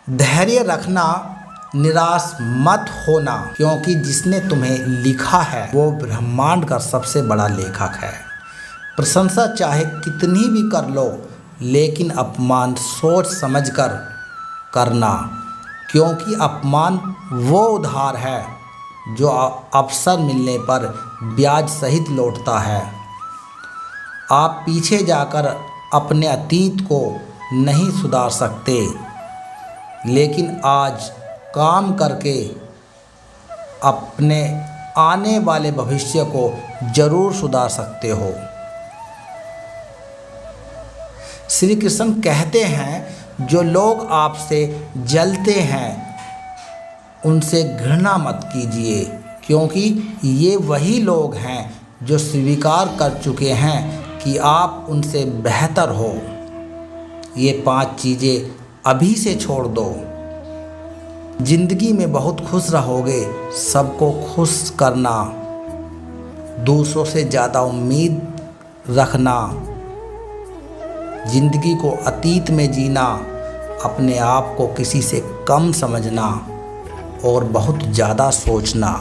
धैर्य रखना, निराश मत होना, क्योंकि जिसने तुम्हें लिखा है वो ब्रह्मांड का सबसे बड़ा लेखक है। प्रशंसा चाहे कितनी भी कर लो, लेकिन अपमान सोच समझकर करना, क्योंकि अपमान वो उधार है जो अवसर मिलने पर ब्याज सहित लौटता है। आप पीछे जाकर अपने अतीत को नहीं सुधार सकते, लेकिन आज काम करके अपने आने वाले भविष्य को जरूर सुधार सकते हो। श्री कृष्ण कहते हैं, जो लोग आपसे जलते हैं उनसे घृणा मत कीजिए, क्योंकि ये वही लोग हैं जो स्वीकार कर चुके हैं कि आप उनसे बेहतर हो। ये 5 चीज़ें अभी से छोड़ दो। जिंदगी में बहुत खुश रहोगे। सबको खुश करना, दूसरों से ज़्यादा उम्मीद रखना, जिंदगी को अतीत में जीना, अपने आप को किसी से कम समझना और बहुत ज़्यादा सोचना।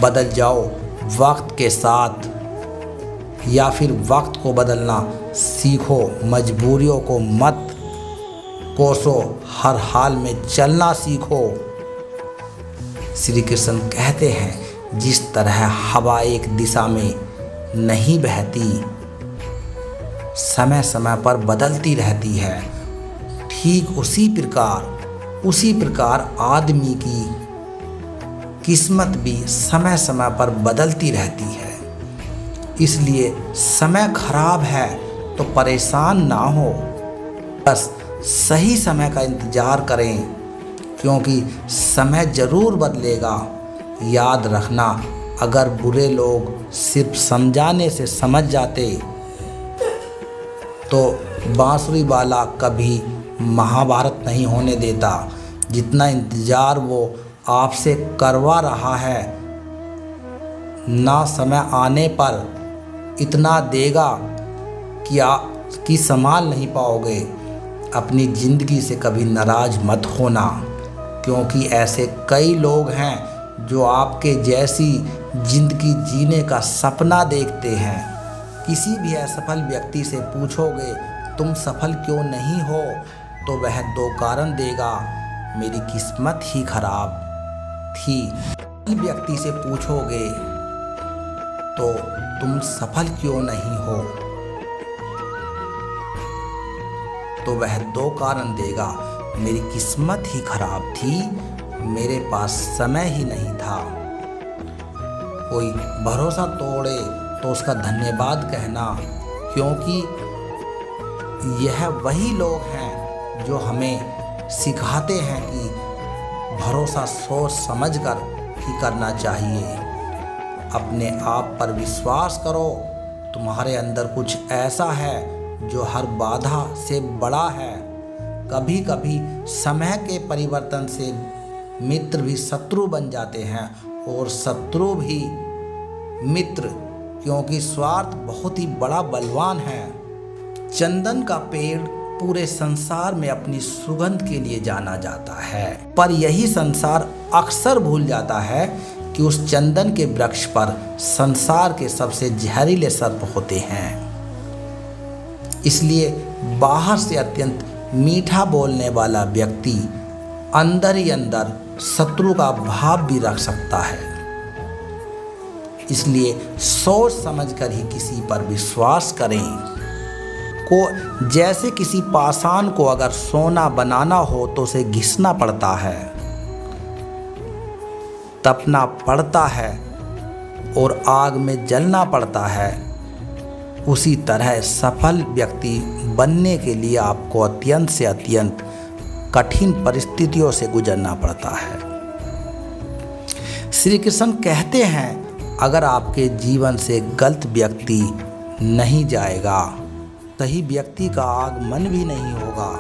बदल जाओ वक्त के साथ, या फिर वक्त को बदलना सीखो। मजबूरियों को मत कोसो, हर हाल में चलना सीखो। श्री कृष्ण कहते हैं, जिस तरह हवा एक दिशा में नहीं बहती, समय समय पर बदलती रहती है, ठीक उसी प्रकार आदमी की किस्मत भी समय समय पर बदलती रहती है। इसलिए समय खराब है तो परेशान ना हो, बस सही समय का इंतज़ार करें, क्योंकि समय ज़रूर बदलेगा। याद रखना, अगर बुरे लोग सिर्फ समझाने से समझ जाते तो बांसुरी वाला कभी महाभारत नहीं होने देता। जितना इंतज़ार वो आपसे करवा रहा है, ना समय आने पर इतना देगा कि संभाल नहीं पाओगे। अपनी ज़िंदगी से कभी नाराज़ मत होना, क्योंकि ऐसे कई लोग हैं जो आपके जैसी ज़िंदगी जीने का सपना देखते हैं। किसी भी असफल व्यक्ति से पूछोगे तुम सफल क्यों नहीं हो, तो वह 2 कारण देगा, मेरी किस्मत ही खराब थी। व्यक्ति से पूछोगे तो तुम सफल क्यों नहीं हो, तो वह 2 कारण देगा, मेरी किस्मत ही खराब थी, मेरे पास समय ही नहीं था। कोई भरोसा तोड़े तो उसका धन्यवाद कहना, क्योंकि यह वही लोग हैं जो हमें सिखाते हैं कि भरोसा सोच समझकर ही करना चाहिए। अपने आप पर विश्वास करो, तुम्हारे अंदर कुछ ऐसा है जो हर बाधा से बड़ा है। कभी कभी समय के परिवर्तन से मित्र भी शत्रु बन जाते हैं और शत्रु भी मित्र, क्योंकि स्वार्थ बहुत ही बड़ा बलवान है। चंदन का पेड़ पूरे संसार में अपनी सुगंध के लिए जाना जाता है, पर यही संसार अक्सर भूल जाता है कि उस चंदन के वृक्ष पर संसार के सबसे जहरीले सर्प होते हैं। इसलिए बाहर से अत्यंत मीठा बोलने वाला व्यक्ति अंदर ही अंदर शत्रु का भाव भी रख सकता है। इसलिए सोच समझकर ही किसी पर विश्वास करें। जैसे किसी पाषाण को अगर सोना बनाना हो तो उसे घिसना पड़ता है, तपना पड़ता है और आग में जलना पड़ता है। उसी तरह सफल व्यक्ति बनने के लिए आपको अत्यंत से अत्यंत कठिन परिस्थितियों से गुजरना पड़ता है। श्री कृष्ण कहते हैं, अगर आपके जीवन से गलत व्यक्ति नहीं जाएगा, सही व्यक्ति का आगमन भी नहीं होगा।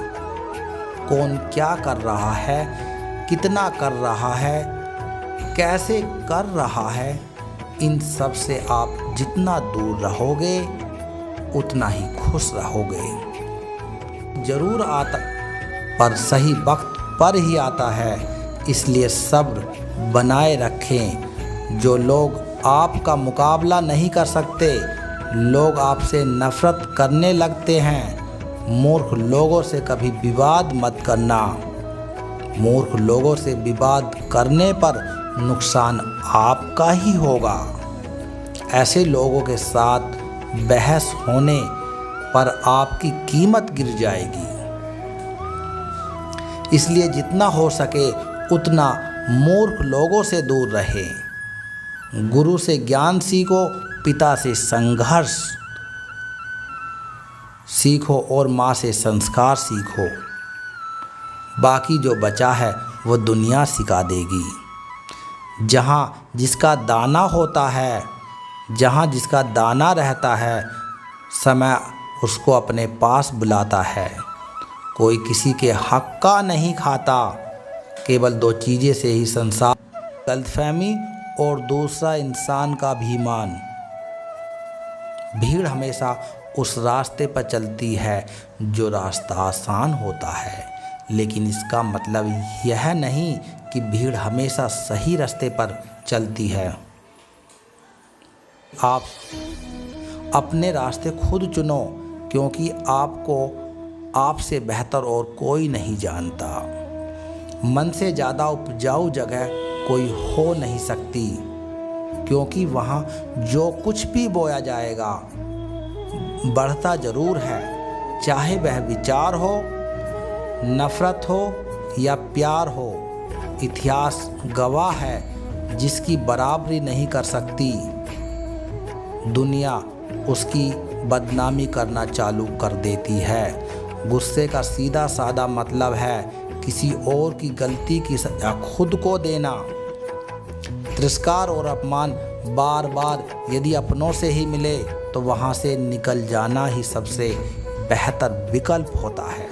कौन क्या कर रहा है, कितना कर रहा है, कैसे कर रहा है, इन सब से आप जितना दूर रहोगे उतना ही खुश रहोगे। जरूर पर सही वक्त पर ही आता है, इसलिए सब्र बनाए रखें। जो लोग आपका मुकाबला नहीं कर सकते, लोग आपसे नफरत करने लगते हैं। मूर्ख लोगों से कभी विवाद मत करना। मूर्ख लोगों से विवाद करने पर नुकसान आपका ही होगा। ऐसे लोगों के साथ बहस होने पर आपकी कीमत गिर जाएगी। इसलिए जितना हो सके उतना मूर्ख लोगों से दूर रहें। गुरु से ज्ञान सीखो, पिता से संघर्ष सीखो और माँ से संस्कार सीखो। बाकी जो बचा है वो दुनिया सिखा देगी। जहाँ जिसका दाना होता है, जहाँ जिसका दाना रहता है, समय उसको अपने पास बुलाता है। कोई किसी के हक का नहीं खाता। केवल दो चीज़ें से ही संसार, गलतफहमी और दूसरा इंसान का अभिमान। भीड़ हमेशा उस रास्ते पर चलती है जो रास्ता आसान होता है, लेकिन इसका मतलब यह नहीं कि भीड़ हमेशा सही रास्ते पर चलती है। आप अपने रास्ते खुद चुनो, क्योंकि आपको आपसे बेहतर और कोई नहीं जानता। मन से ज़्यादा उपजाऊ जगह कोई हो नहीं सकती, क्योंकि वहाँ जो कुछ भी बोया जाएगा बढ़ता ज़रूर है, चाहे वह विचार हो, नफ़रत हो या प्यार हो। इतिहास गवाह है, जिसकी बराबरी नहीं कर सकती, दुनिया उसकी बदनामी करना चालू कर देती है। गुस्से का सीधा साधा मतलब है किसी और की गलती की सजा खुद को देना। तिरस्कार और अपमान बार बार यदि अपनों से ही मिले तो वहाँ से निकल जाना ही सबसे बेहतर विकल्प होता है।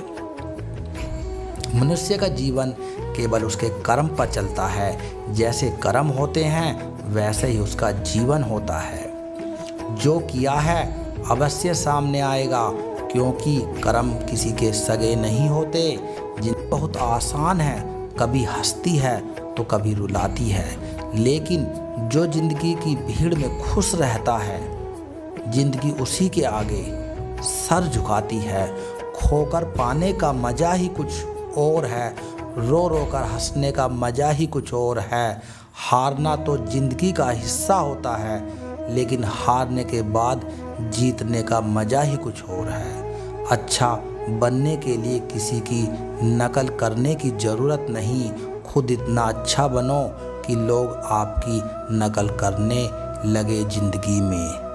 मनुष्य का जीवन केवल उसके कर्म पर चलता है। जैसे कर्म होते हैं वैसे ही उसका जीवन होता है। जो किया है अवश्य सामने आएगा, क्योंकि कर्म किसी के सगे नहीं होते। जिंदगी बहुत आसान है, कभी हंसती है तो कभी रुलाती है, लेकिन जो जिंदगी की भीड़ में खुश रहता है, जिंदगी उसी के आगे सर झुकाती है। खोकर पाने का मज़ा ही कुछ और है, रो रो कर हंसने का मज़ा ही कुछ और है। हारना तो जिंदगी का हिस्सा होता है, लेकिन हारने के बाद जीतने का मज़ा ही कुछ और है। अच्छा बनने के लिए किसी की नकल करने की ज़रूरत नहीं। खुद इतना अच्छा बनो कि लोग आपकी नकल करने लगे ज़िंदगी में।